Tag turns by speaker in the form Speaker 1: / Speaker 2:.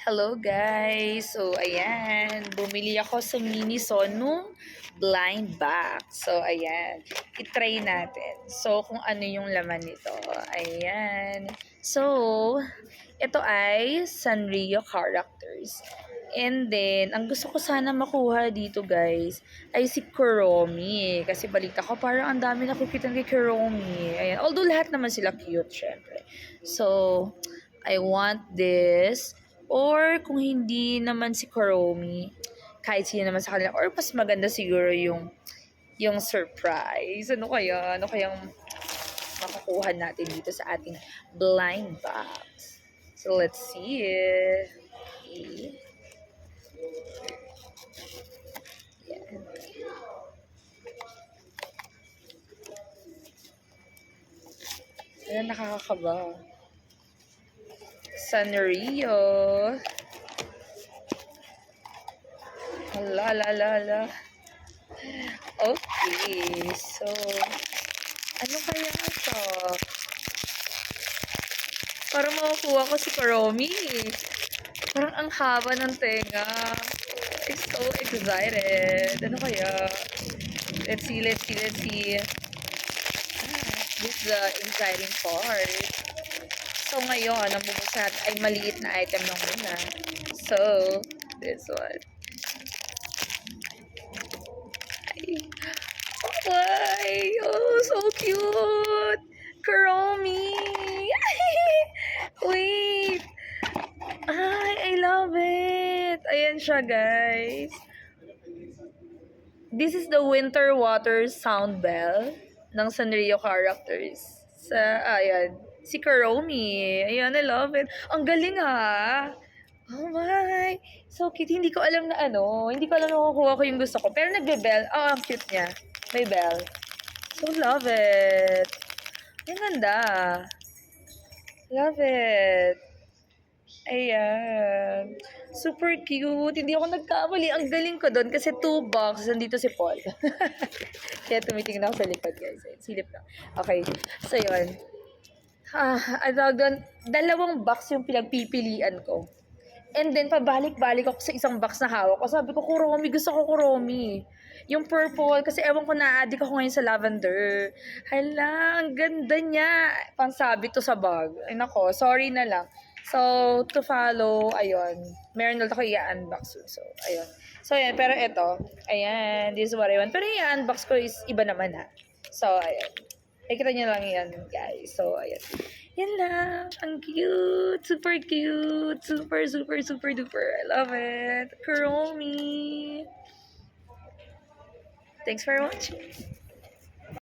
Speaker 1: Hello guys! So ayan, bumili ako sa Miniso nung blind box. So ayan, itry natin. So kung ano yung laman nito. Ayan. So, ito ay Sanrio characters. And then, ang gusto ko sana makuha dito guys ay si Kuromi. Kasi balita ko parang ang dami nakikita kay Kuromi. Ayan. Although lahat naman sila cute syempre. So, I want this. Or kung hindi naman si Kuromi, kahit sino naman sa kanila. Or mas maganda siguro yung surprise. Ano kaya? Ano kayang makukuha natin dito sa ating blind box? So, let's see. Okay. Yan. Ayan, nakakakaba. Sanrio. Ala, la, la, la. Okay, so, ano kaya ito? Parang makukuha ko si Kuromi. Parang ang haba ng tenga. I'm so excited. Ano kaya? Let's see, let's see, let's see. This is the exciting part. So, ngayon, ang bubuksan natin ay maliit na item lang muna. So, this one. Ay, oh, so cute! Kuromi! Wait! Ay, I love it! Ayan siya, guys. This is the Winter Water Sound Bell ng Sanrio characters. Ayan, si Kuromi. Ayan, I love it. Ang galing ha! Oh my! So cute. Hindi ko alam na hindi ko alam na kukuha ko yung gusto ko. Pero nagbe-bell. Oh, ang cute niya. May bell. So, love it. Ang ganda. Love it. Ayan. Super cute. Hindi ako nagkamali. Ang galing ko doon kasi 2 boxes. Nandito si Paul. Kaya tumitingin ako sa likod, guys. Silip lang. Okay. So, yun. Doon, 2 box yung pinagpipilian ko. And then, pabalik-balik ako sa isang box na hawak ko. Sabi ko, Kuromi, gusto ko Kuromi. Yung purple, kasi ewan ko na-addict ako ngayon sa lavender. Hala, ang ganda niya. Pangsabi to sa bag. Ay nako, sorry na lang. So, to follow, ayun. Meron ulit ako i-unbox. So, ayun. So, ayan. Pero ito, ayan. This is what I want. Pero yung unbox ko is iba naman ha. So, ayan. Kita nyo lang yan, guys. So, ayan. Yan lang. Ang cute. Super cute. Super, super, super duper. I love it. Kuromi. Thanks for watching.